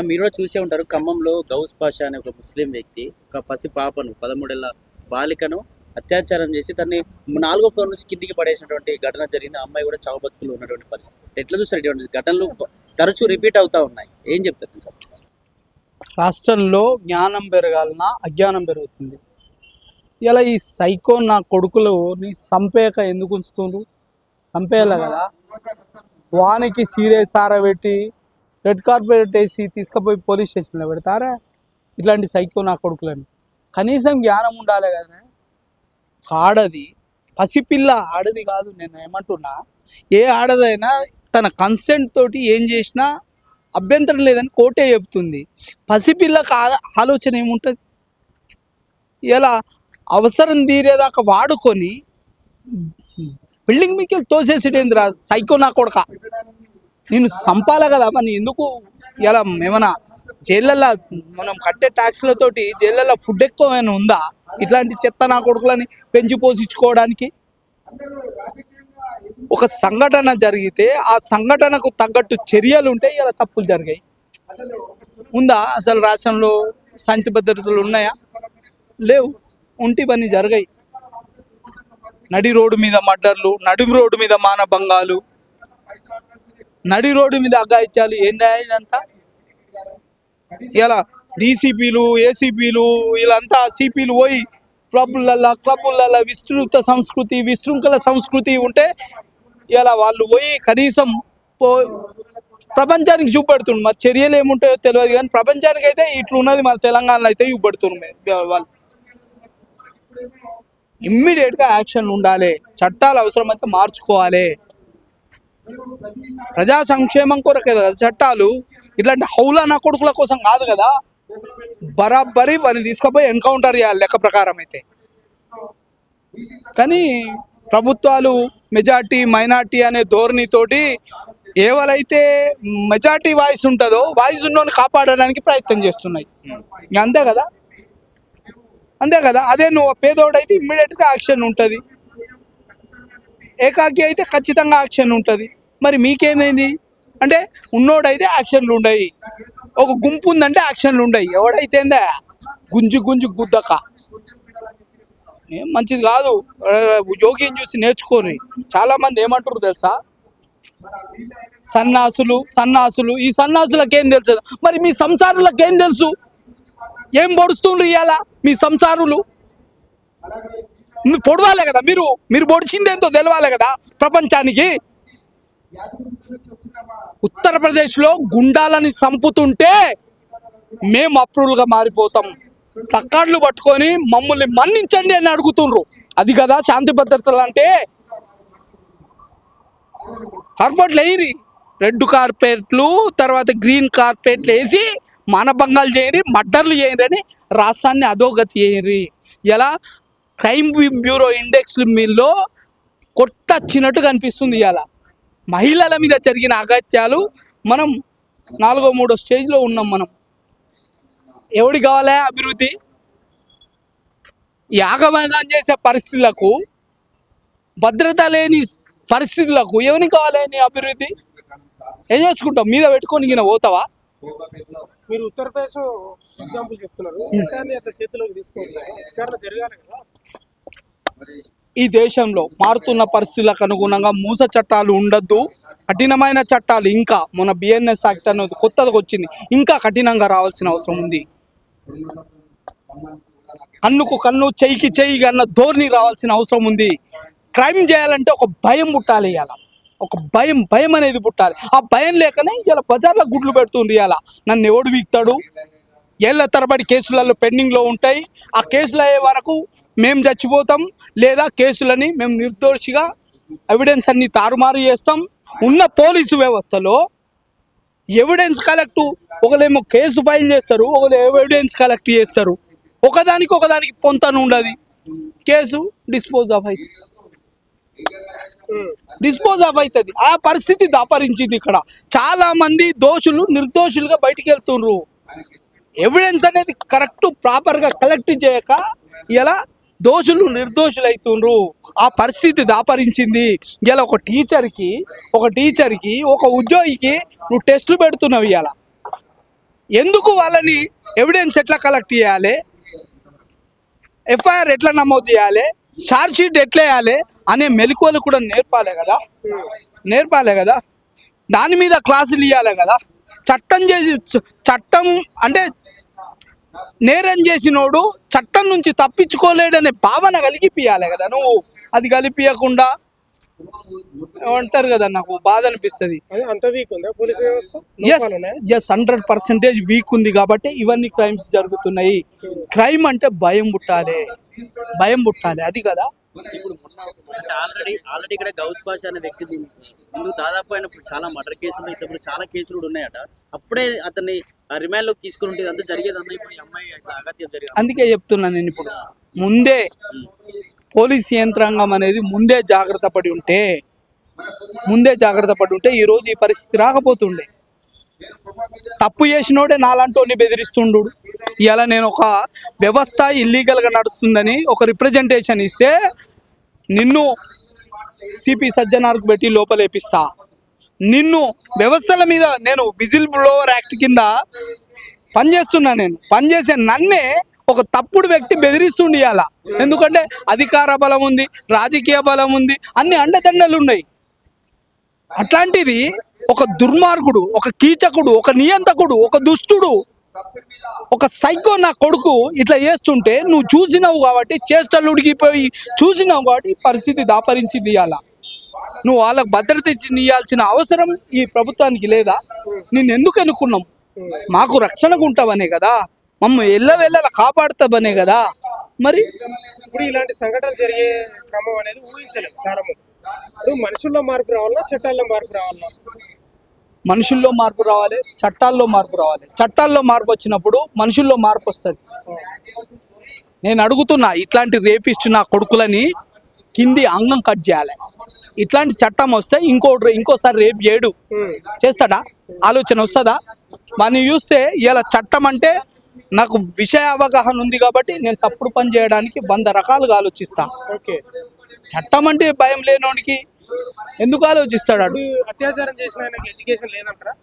మీరు కూడా చూసే ఉంటారు, ఖమ్మంలో గౌస్ పాషా అనే ఒక ముస్లిం వ్యక్తి ఒక పసి పాపను 13 ఏళ్ల బాలికను అత్యాచారం చేసి తన్ని 4వ ఫ్లోర్ నుంచి కిందికి పడేసినటువంటి ఘటన జరిగింది. ఆ అమ్మాయి కూడా చావు బతుకులు ఉన్నటువంటి పరిస్థితి. ఎట్లా చూస్తారు ఇటువంటి ఘటనలు తరచూ రిపీట్ అవుతా ఉన్నాయి, ఏం చెప్తారు సార్? రాష్ట్రంలో జ్ఞానం పెరగాలన్నా అజ్ఞానం పెరుగుతుంది. ఇలా ఈ సైకో నా కొడుకులని చంపేయక ఎందుకు ఉంచుతుండ్రు? చంపేయాలి కదా. వానికి సీరియస్ ఆరబెట్టి రెడ్ కార్పెట్ వేసి తీసుకుపోయి పోలీస్ స్టేషన్లో పెడతారా ఇట్లాంటి సైకో నా కొడుకులని? కనీసం జ్ఞానం ఉండాలి కదా. ఆడది పసిపిల్ల, ఆడది కాదు. నేను ఏమంటున్నా, ఏ ఆడదైనా తన కన్సెంట్ తోటి ఏం చేసినా అభ్యంతరం లేదని కోర్టే చెప్తుంది. పసిపిల్లకి ఆలోచన ఏముంటుంది? ఇలా అవసరం తీరేదాకా వాడుకొని బిల్డింగ్ మీకు తోసేసిడేంద్రా సైకో నా కొడక. నేను చంపాలి కదా. మరి ఎందుకు ఇలా ఏమన్నా జైళ్ళల్లో మనం కట్టే ట్యాక్స్లతోటి జైళ్ళల్లో ఫుడ్ ఎక్కువైనా ఉందా ఇట్లాంటి చెత్త నా కొడుకులని పెంచి పోషించుకోవడానికి? ఒక సంఘటన జరిగితే ఆ సంఘటనకు తగ్గట్టు చర్యలు ఉంటే ఇలా తప్పులు జరిగాయి. ఉందా అసలు రాష్ట్రంలో శాంతి భద్రతలు ఉన్నాయా? లేవు. ఉంటే ఇవన్నీ జరిగాయి. నడి రోడ్డు మీద మర్డర్లు, నడి రోడ్డు మీద మానభంగాలు, నడి రోడ్డు మీద అఘాయిత్యాలు. ఏందా ఇదంతా? ఇలా డీసీపీలు, ఏసీపీలు, వీళ్ళంతా సిపిలు పోయి క్లబ్బులల్లో విశృంఖల సంస్కృతి ఉంటే ఇలా వాళ్ళు పోయి కనీసం ప్రపంచానికి చూపెడుతుండ్రు. మరి చర్యలు ఏముంటాయో తెలియదు కానీ ప్రపంచానికి అయితే ఇట్లున్నది. మన తెలంగాణలో అయితే చూపెడుతున్నారు వాళ్ళు. ఇమ్మీడియట్గా యాక్షన్ ఉండాలి. చట్టాలు అవసరమైతే మార్చుకోవాలి. ప్రజా సంక్షేమం కొరకే కదా చట్టాలు. ఇట్లాంటి హౌలా కొడుకుల కోసం కాదు కదా. బరాబరి వారిని తీసుకుపోయి ఎన్కౌంటర్ చేయాలి లెక్క ప్రకారం అయితే. కానీ ప్రభుత్వాలు మెజార్టీ మైనార్టీ అనే ధోరణితోటి ఎవరైతే మెజార్టీ వాయిస్ ఉంటుందో వాయిస్ ఉన్నోని కాపాడడానికి ప్రయత్నం చేస్తున్నాయి. అంతే కదా, అంతే కదా. అదే నువ్వు పేదోడైతే ఇమ్మీడియట్గా యాక్షన్ ఉంటుంది, ఏకాకి అయితే ఖచ్చితంగా యాక్షన్ ఉంటుంది. మరి మీకేమైంది అంటే ఉన్నోడైతే యాక్షన్లు ఉండయి, ఒక గుంపు ఉందంటే యాక్షన్లు ఉండయి. ఎవడైతేందా గుంజు గుద్దక ఏం మంచిది కాదు. యోగిని చూసి నేర్చుకొని చాలామంది ఏమంటారు తెలుసా, సన్నాసులు. ఈ సన్నాసులకు ఏం తెలుసు? మరి మీ సంసారులకు ఏం తెలుసు? ఏం పొడుస్తుండ్రు ఇవాళ మీ సంసారులు? మీరు పొడవాలి కదా. మీరు పొడిచిందేంతో తెలవాలి కదా ప్రపంచానికి. ఉత్తరప్రదేశ్లో గుండాలని చంపుతుంటే మేము అప్రూవల్గా మారిపోతాం. ప్లకార్డులు పట్టుకొని మమ్మల్ని మన్నించండి అని అడుగుతుండ్రు. అది కదా శాంతి భద్రతలు అంటే. కార్పెట్లు వేయరి, రెడ్ కార్పెట్లు, తర్వాత గ్రీన్ కార్పెట్లు వేసి మానభంగాలు చేయరి, మర్డర్లు చేయరి అని రాష్ట్రాన్ని అధోగతి చేయరి. ఎలా క్రైమ్ బ్యూరో ఇండెక్స్ మీల్లో కొట్టచ్చినట్టు కనిపిస్తుంది. ఇలా మహిళల మీద జరిగిన అగత్యాలు మనం 4వ 3వ స్టేజ్లో ఉన్నాం. మనం ఎవడి కావాలా అభివృద్ధి? యాగమైనా చేసే పరిస్థితులకు, భద్రత లేని పరిస్థితులకు ఎవరికి కావాలి అభివృద్ధి? ఏం చేసుకుంటాం? మీద పెట్టుకొని గిన పోతావా? మీరు ఉత్తరప్రదేశ్ ఎగ్జాంపుల్ చెప్తున్నారు. చేతిలోకి తీసుకోవాలి జరగాలి కదా. ఈ దేశంలో మారుతున్న పరిస్థితులకు అనుగుణంగా మూస చట్టాలు ఉండద్దు, కఠినమైన చట్టాలు ఇంకా మన బిఎన్ఎస్ యాక్ట్ అనేది కొత్తగా వచ్చింది, ఇంకా కఠినంగా రావాల్సిన అవసరం ఉంది. కన్నుకు కన్ను, చెయ్యికి చెయ్యి అన్న ధోరణి రావాల్సిన అవసరం ఉంది. క్రైమ్ చేయాలంటే ఒక భయం పుట్టాలి. ఇవాళ ఒక భయం అనేది పుట్టాలి. ఆ భయం లేకనే ఇలా బజార్లో గుడ్లు పెడుతుంది. ఇవాళ నన్ను ఎవడు వీక్తాడు? ఏళ్ల తరబడి కేసులలో పెండింగ్లో ఉంటాయి. ఆ కేసులు అయ్యే వరకు మేము చచ్చిపోతాం, లేదా కేసులని మేము నిర్దోషిగా ఎవిడెన్స్ అన్ని తారుమారు చేస్తాం. ఉన్న పోలీసు వ్యవస్థలో ఎవిడెన్స్ కలెక్ట్, ఒకరేమో కేసు ఫైల్ చేస్తారు, ఒకరు ఎవిడెన్స్ కలెక్ట్ చేస్తారు. ఒకదానికి పొంతన ఉండదు. కేసు డిస్పోజ్ ఆఫ్ అవుతుంది. ఆ పరిస్థితి దాపరించింది. ఇక్కడ చాలా మంది దోషులు నిర్దోషులుగా బయటికి వెళ్తుండ్రు. ఎవిడెన్స్ అనేది కరెక్ట్ ప్రాపర్గా కలెక్ట్ చేయక ఇలా దోషులు నిర్దోషులు అవుతుండ్రు. ఆ పరిస్థితి దాపరించింది. ఇలా ఒక టీచర్కి, ఒక ఉద్యోగికి నువ్వు టెస్టులు పెడుతున్నావు. ఇలా ఎందుకు వాళ్ళని ఎవిడెన్స్ ఎట్లా కలెక్ట్ చేయాలి, ఎఫ్ఐఆర్ ఎట్లా నమోదు చేయాలి, ఛార్జ్ షీట్ ఎట్లా వేయాలి అనే మెలకువలు కూడా నేర్పాలి కదా. దాని మీద క్లాసులు ఇవ్వాలి కదా. చట్టం అంటే నేరం చేసినోడు చట్టం నుంచి తప్పించుకోలేడనే భావన కలిగిపియాలి కదా. నువ్వు అది కలిపియకుండా అంటారు కదా, నాకు బాధ అనిపిస్తుంది. అంత వీక్ ఉందా పోలీస్ వ్యవస్థ? ఎస్ 100% వీక్ ఉంది కాబట్టి ఇవన్నీ క్రైమ్స్ జరుగుతున్నాయి. క్రైమ్ అంటే భయం పుట్టాలి, అది కదా. ఇప్పుడు ఆల్రెడీ ఇక్కడ గౌస్ పాషా అనే వ్యక్తి ముందు దాదాపు ఆయన చాలా మర్డర్ కేసులు, ఇంతకుముందు చాలా కేసులు కూడా ఉన్నాయట. అప్పుడే అతన్ని రిమాండ్ లోకి తీసుకుని ఉంటే అంతా జరిగేది అన్న. ఇప్పుడు ఈ అమ్మాయి అగత్యం జరిగింది. అందుకే చెప్తున్నా నేను, ఇప్పుడు ముందే పోలీస్ యంత్రాంగం అనేది ముందే జాగ్రత్త పడి ఉంటే ఈరోజు ఈ పరిస్థితి రాకపోతుండే. తప్పు చేసినోడే నాలాంటి బెదిరిస్తుండు. ఇలా నేను ఒక వ్యవస్థ ఇల్లీగల్గా నడుస్తుందని ఒక రిప్రజెంటేషన్ ఇస్తే నిన్ను సిపి సజ్జనార్కు పెట్టి లోపలేపిస్తా, నిన్ను వ్యవస్థల మీద నేను విజిల్ బ్లోవర్ యాక్ట్ కింద పనిచేస్తున్నా. నేను పనిచేసే నన్నే ఒక తప్పుడు వ్యక్తి బెదిరిస్తుండి అలా. ఎందుకంటే అధికార బలం ఉంది, రాజకీయ బలం ఉంది, అన్ని అండదండలు ఉన్నాయి. అట్లాంటిది ఒక దుర్మార్గుడు, ఒక కీచకుడు, ఒక నియంతకుడు, ఒక దుష్టుడు, ఒక సైకో నా కొడుకు ఇట్లా చేస్తుంటే నువ్వు చూసినావు కాబట్టి, చేష్టలు ఉడికిపోయి చూసినావు కాబట్టి పరిస్థితి దాపరించింది. అలా నువ్వు వాళ్ళకు భద్రత ఇచ్చి ఇవ్వాల్సిన అవసరం ఈ ప్రభుత్వానికి లేదా? నిన్ను ఎందుకు అనుకున్నాం? మాకు రక్షణగా ఉంటావనే కదా, మమ్మల్ని ఎల్లవెళ్ళ కాపాడుతావనే కదా. మరి ఇప్పుడు ఇలాంటి సంఘటనలు జరిగే క్రమం అనేది ఊహించలేదు చాలా మంది. ఇప్పుడు మనుషుల్లో మార్పు రావాలా, చట్టాల్లో మార్పు రావాలా? మనుషుల్లో మార్పు రావాలి, చట్టాల్లో మార్పు రావాలి. చట్టాల్లో మార్పు వచ్చినప్పుడు మనుషుల్లో మార్పు వస్తుంది. నేను అడుగుతున్నా, ఇట్లాంటి రేపిస్ట్ నా కొడుకులని కింది అంగం కట్ చేయాలి. ఇట్లాంటి చట్టం వస్తే ఇంకోసారి రేపు చేయడు. చేస్తాడా? ఆలోచన వస్తుందా? వాడిని చూస్తే ఇలా చట్టం అంటే నాకు విషయ అవగాహన ఉంది కాబట్టి నేను తప్పుడు పని చేయడానికి 100 రకాలుగా ఆలోచిస్తా. ఓకే, చట్టం అంటే భయం లేనోడికి ఎందుకు ఆలోచిస్తాడు? అత్యాచారం చేసిన ఆయనకి ఎడ్యుకేషన్ లేదంటారా?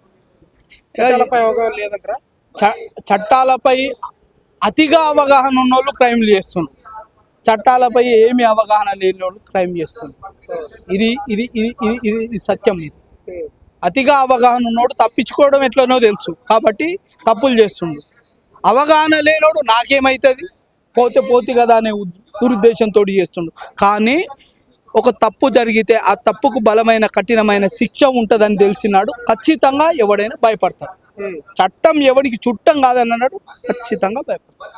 చట్టాలపై అవగాహన లేదంటారా? చట్టాలపై అతిగా అవగాహన ఉన్నోళ్ళు క్రైమ్లు చేస్తున్నారు, చట్టాలపై ఏమి అవగాహన లేని వాళ్ళు క్రైమ్ చేస్తున్నారు. ఇది ఇది ఇది ఇది ఇది సత్యం. ఇది అతిగా అవగాహన ఉన్నోడు తప్పించుకోవడం ఎట్లనో తెలుసు కాబట్టి తప్పులు చేస్తుండు. అవగాహన లేనోడు నాకేమవుతుంది, పోతే కదా అనే దురుద్దేశంతో చేస్తుండు. కానీ ఒక తప్పు జరిగితే ఆ తప్పుకు బలమైన కఠినమైన శిక్ష ఉంటుందని తెలిసినాడు ఖచ్చితంగా ఎవడైనా భయపడతాడు. చట్టం ఎవరికి చుట్టం కాదన్నాడు ఖచ్చితంగా భయపడతాడు.